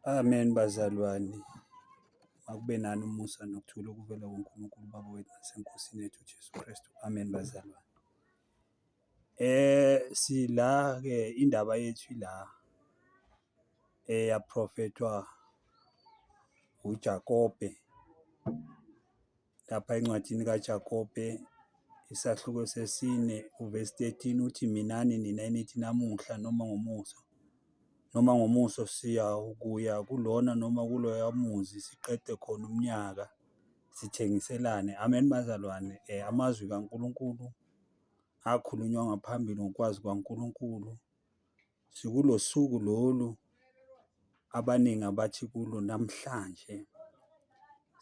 Amen bazalwane. Akube nani umusa nokuthula okuvela kuNkulunkulu Baba wethu naseNkosini yethu uJesu Kristu. Amen bazalwane. Sila-ke indaba yethu ila yaprofethwa uJakobe lapha encwadini kaJakobe isahluko sesine uvesi 13 uthi minani nina enithi namuhla noma ngomuso siya kulona noma kuloya muzi siqede khona umnyaka sithengiselane. Amen bazalwane. Amazwi kaNkulunkulu akhulunywa ngaphambili ngokwazi kwaNkulunkulu. Sikulo suku lolu abaningi abathi kulo namhlanje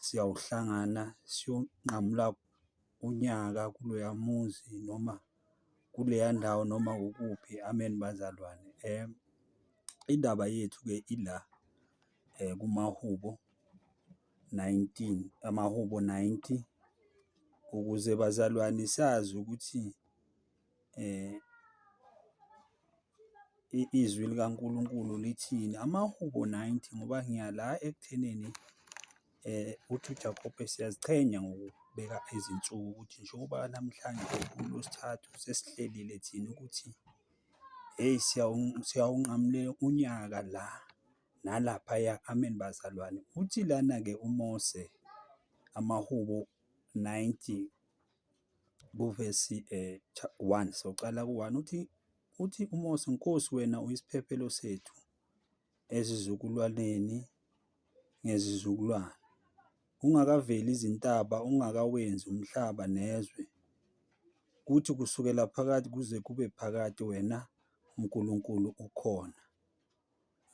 siyawuhlangana siyonqamula unyaka kuloya muzi noma kuleya ndawo noma ukuphi. Amen bazalwane. Indaba yethu-ke ila kumahubo 19 amahubo 90 ukuze bazalwane sazi ukuthi izwi likaNkulunkulu lithini. Amahubo 90 ngoba ngiyala ekuthenini uthi uJakobe siyaziqhenya ngokubeka izinsuku ukuthi njengoba namhlanje uLwesithathu sesihlelile thina ukuthi siyawunqamulela unyaka la nalaphaya. Amen bazalwane. Uthi lana-ke uMose amahubo 90 kuvesi 1 soqala ku-1 uthi uMose, Nkosi wena uyisiphephelo sethu ezizukulwaneni ngezizukulwane. Ungakaveli izintaba, ungakawenzi umhlaba nezwe, kuthi kusukela phakathi kuze kube phakade wena uNkulunkulu ukhona.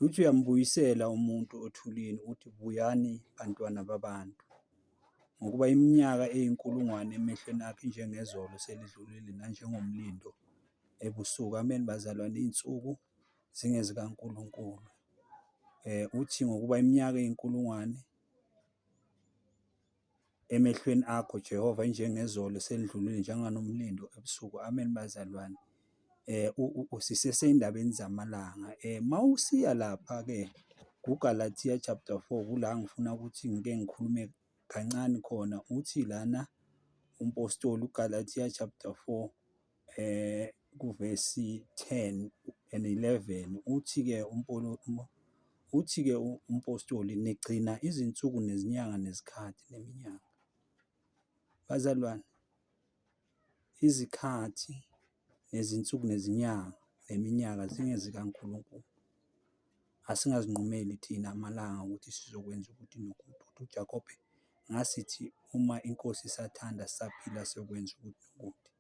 Uthi uyambuyisela umuntu othulini, uthi buyani bantwana babantu. Ngokuba iminyaka eyinkulungwane emehlweni akhe injengezolo selidlulile nanjengomlindo ebusuku. Amen bazalwane. Iy'nsuku zingezikaNkulunkulu. Uthi ngokuba iminyaka eyinkulungwane emehlweni akho Jehova injengezolo selidlulile njenganomlindo ebusuku. Amen bazalwane. Sisesey'ndabeni zamalanga. Mawusiya lapha-ke kuGalathiya chapter 4 kula ngifuna ukuthi ngike ngikhulume kancane khona. Uthi lana umpostoli uGalathiya chapter 4 kuvesi 10 and 11 uthi-ke umpostoli nigcina izinsuku nezinyanga nezikhathi neminyaka. Bazalwane, izikhathi nezinsuku nezinyanga neminyaka zingezikaNkulunkulu. Asingazinqumeli thina amalanga ukuthi sizokwenza ukuthi nokuthi. UJakobe ngasithi uma inkosi isathanda sisaphila siyokwenza ukuthi nokuthi.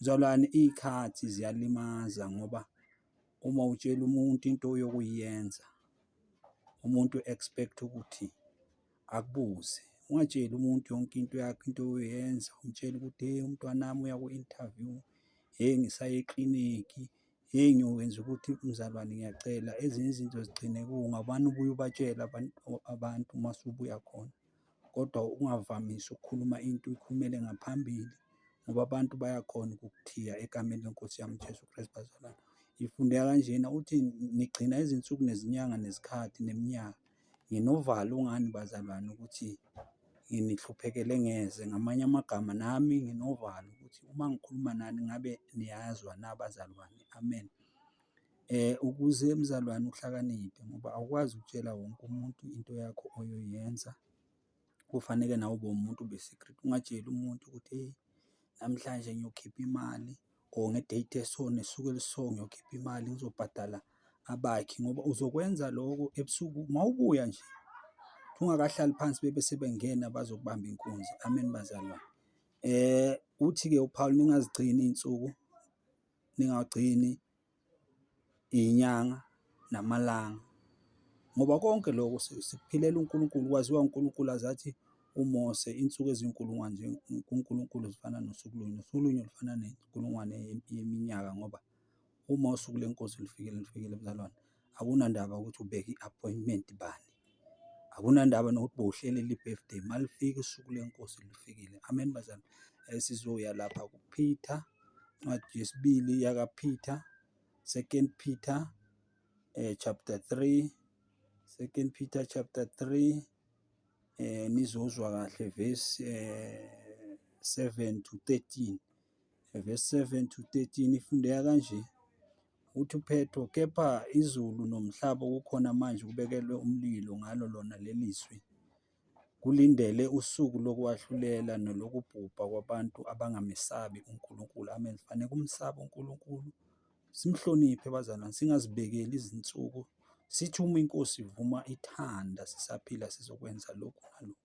Mzalwane, iy'khathi ziyalimaza ngoba uma utshela umuntu into yokuyenza umuntu expect ukuthi akubuze. Ungatsheli umuntu yonke into yakho into oyoyenza, umtshela ukuthi umntwanami uya ku-interview, ngisaye eklinikhi, ngiyokwenza ukuthi. Mzalwane, ngiyacela ezinye izinto zigcine kungabani ubuye ubatshele abantu uma usubuya khona, kodwa ungavamisi ukukhuluma into uyikhulumele ngaphambili ngoba abantu bayakhona ukukuthiya egameni leNkosi yami uJesu Kristu. Bazalwane, ifundeka kanjena uthi nigcina izinsuku nezinyanga nezikhathi neminyaka. Nginovalo ngani bazalwane ukuthi nihluphekele ngeze. Ngamanye amagama nami nginovalo ukuthi uma ngikhuluma nani ngabe niyazwa na bazalwane. Amen. Ukuze mzalwane uhlakaniphe ngoba awukwazi ukutshela wonke umuntu into yakho oyoyenza. Kufanele nawe ube umuntu be-secret. Ungatsheli umuntu ukuthi namhlanje ngiyokhipha imali or nge-date eso nesuku eliso ngiyokhipha imali ngizobhadala abakhi, ngoba uzokwenza lokho ebusuku mawubuya nje ungakahlali phansi bese bengena bazokubamba inkunzi. Amen bazalwane. Uthi-ke uPaul ningazigcini iy'nsuku, ningagcini iy'nyanga namalanga ngoba konke lokho sikuphilela uNkulunkulu. Kwaziwa uNkulunkulu azathi uMose insuku eziyinkulungwane nje kuNkulunkulu zifana nosuku lunye, nosuku lunye lufana nenkulungwane yeminyaka. Ngoba uma usuku leNkosi lifikile bazalwane, akunandaba ukuthi ubeke i-appointment bani, akunandaba nokuthi bowuhlelela i-birthday. Malifika usuku leNkosi lifikile. Amen bazalwane. Sizoya lapha kuPeter, incwadi yesibili yakaPeter, 2 Peter chapter 3 2 Peter chapter 3, nizozwa kahle verse 7 to 13. Verse 7 to 13 ifundeka kanje. Uthi uPetro, kepha izulu nomhlaba kukhona manje kubekelwe umlilo ngalo lona lelizwi, kulindele usuku lokwahlulela nolokubhubha kwabantu abangamesabi uNkulunkulu. Amen. Fanele kumsaba uNkulunkulu, simhloniphe bazalwane, singazibekeli izinsuku. Sithi uma iNkosi ivuma ithanda sisaphila sizokwenza lokhu nalokhu.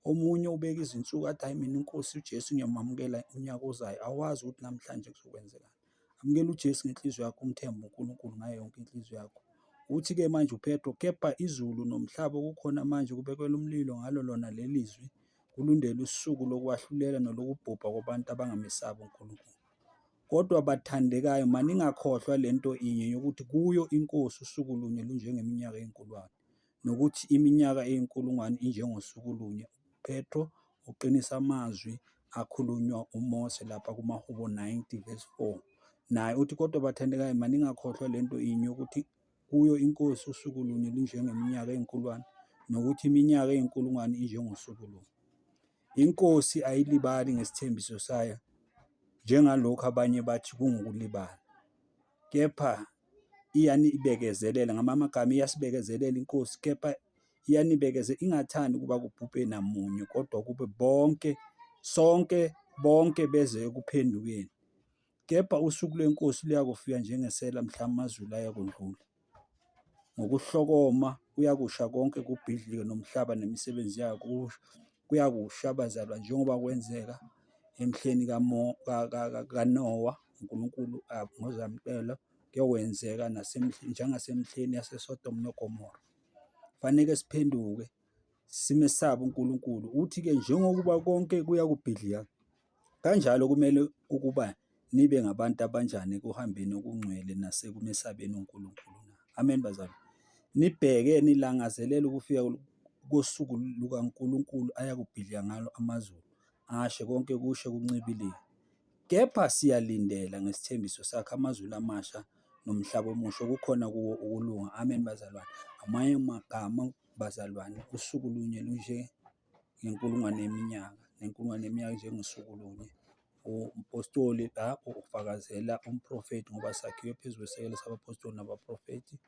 Omunye ubeka izinsuku athi hayi mina iNkosi uJesu ngiyamamukela unyaka ozayo, awazi ukuthi namhlanje kuzokwenzekani. Amukela uJesu ngenhliziyo yakho, umthembe uNkulunkulu ngayo yonke inhliziyo yakho. Uthi-ke manje uPetro, kepha izulu nomhlaba kukhona manje kubekelwe umlilo ngalo lona lelizwi, kulindele usuku lokwahlulela nolokubhubha kwabantu abangamesabi uNkulunkulu. Kodwa bathandekayo, maningakhohlwa lento inye yokuthi kuyo iNkosi usuku lunye lunjengeminyaka eyinkulungwane, nokuthi iminyaka eyinkulungwane injengosuku lunye. Petro uqinisa amazwi akhulunywa uMose lapha kumaHubo 90 verse 4. Naye uthi kodwa bathandekayo, maningakhohlwa lento inye yokuthi kuyo iNkosi usuku lunye lunjengeminyaka eyinkulungwane, nokuthi iminyaka eyinkulungwane injengosuku lunye. INkosi ayilibali ngesithembiso sayo, njengalokhu abanye bathi kungukulibala, kepha iyanibekezelela. Ngamanye amagama, iyasibekezelela iNkosi, kepha iyanibekezela, ingathandi ukuba kubhubhe namunye, kodwa kube bonke beze ekuphendukeni. Kepha usuku lweNkosi luyakufika njengesela mhla amazulu ayakudlula. Ngokuhlokoma kuyakusha konke kubhidlike, nomhlaba nemisebenzi yawo kuyakusha bazalwa, njengoba kwenzeka emhleni kaNowa. uNkulunkulu ngozamcelo kuyokwenzeka njengasemhleni yaseSodoma noGomora. Faneke siphenduke simesaba uNkulunkulu. Uthi-ke njengokuba konke kuyakubhidlika, kanjalo kumele ukuba nibe ngabantu abanjani ekuhambeni okungcwele nasekumesabeni uNkulunkulu na. Amen bazalwane. Nibheke nilangazelele ukufika kosuku lukaNkulunkulu ayakubhidlika ngalo amazulu, ashe konke kushe kuncibilike. Kepha siyalindela ngesithembiso sakhe amazulu amasha nomhlaba omusha, kukhona kuwo ukulunga. Amen bazalwane. Amanye amagama bazalwane, usuku lunye lunje ngenkulungwane yeminyaka, nenkulungwane yeminyaka njengosuku lunye. Umpostoli ufakazela umprofethi, ngoba sakhiwe phezu kwesekelo sabapostoli nabaprofethi.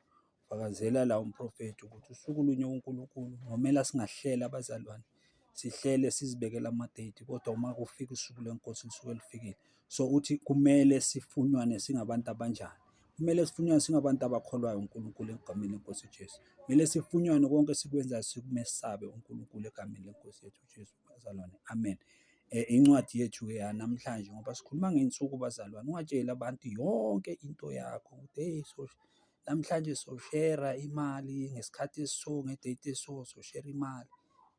Ufakazela la umprofethi ukuthi usuku lunye uNkulunkulu ngomele singahlela abazalwane, sihlele sizibekele ama-date, kodwa uma kufika usuku lweNkosi lisuke lifikile. So uthi kumele sifunywane singabantu abanjani? Kumele sifunywane singabantu abakholwayo uNkulunkulu egameni leNkosi Jesu. Kumele sifunywane konke sikwenzayo sikumesabe uNkulunkulu egameni leNkosi yethu uJesu bazalwane. Amen. Incwadi yethu-ke yanamhlanje, ngoba sikhuluma ngey'nsuku bazalwane, ungatsheli abantu yonke into yakho ukuthi hey namhlanje soshera imali ngesikhathi esiso, ngedate esiso soshera imali.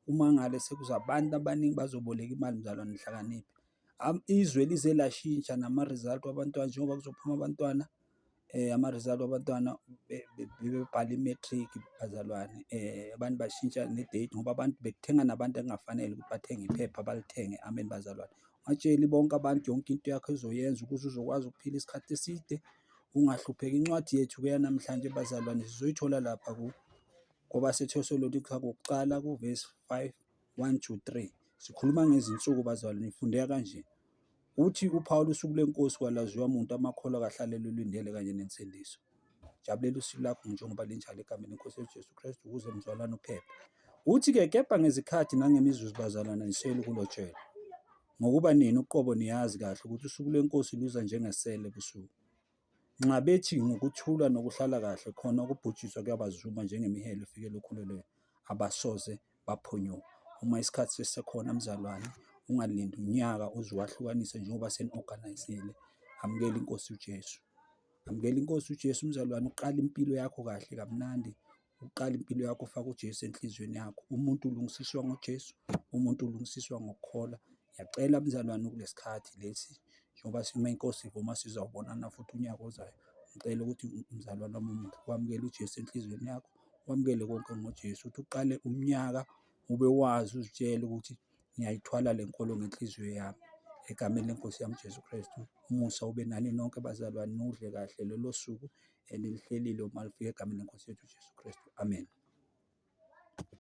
Uma ngale sekuza abantu abaningi bazoboleka imali mzalwane, nihlakaniphe. Izwe lize lashintsha nama-result wabantwana, njengoba kuzophuma abantwana ama-result wabantwana bebhala i-matric bazalwane. Abantu bashintsha ne-date ngoba abantu bekuthenga nabantu ekungafanele ukuthi bathenge iphepha balithenge. Amen bazalwane. Ungatsheli bonke abantu yonke into yakho ezoyenza ukuze uzokwazi ukuphila isikhathi eside, ungahlupheki. Incwadi yethu-ke yanamhlanje bazalwane sizoyithola lapha kwabaseThesalonika kokucala ku-verse 5, 1 to 3. Sikhuluma ngezinsuku bazalwane, ifundeka kanje. Uthi uPawulu, usuku lweNkosi kwalaziwa muntu amakholwa kahlalele ulindele kanye nensindiso. Jabulela usuku lakho njengoba linjalo egameni leNkosi yethu Jesu Kristu, ukuze mzalwane uphephe. Uthi-ke kepha ngezikhathi nangemizuzu bazalwane anisweli kulotshela, ngokuba nina uqobo niyazi kahle ukuthi usuku lweNkosi luza njengesela ebusuku. Nxa bethi ngokuthula nokuhlala kahle, khona ukubhujiswa kuyabazuma njengemihelo efikela okhulelweni, abasoze baphonyuka. Uma isikhathi sisekhona mzalwane, ungalindi unyaka uze wahlukanise njengoba seni-organizile. Amukela iNkosi uJesu. Amukela iNkosi uJesu mzalwane, uqala impilo yakho kahle kamnandi. Uqala impilo yakho, ufaka uJesu enhliziyweni yakho. Umuntu ulungisiswa ngoJesu, umuntu ulungisiswa ngokukholwa. Ngiyacela mzalwane kulesikhathi lesi, njengoba uma iNkosi ivuma sizawubonana futhi unyaka ozayo. Ngicela ukuthi mzalwane wami omuhle wamukele uJesu enhliziyweni yakho, wamukele konke ngoJesu. Uthi uqale umnyaka ube wazi, uzitshele ukuthi ngiyayithwala le nkolo ngenhliziyo yami egameni leNkosi yami Jesu Kristu. Umusa ube nani nonke bazalwane, nudle kahle lelo suku enilihlelile uma lifika egameni leNkosi yethu Jesu Kristu. Amen.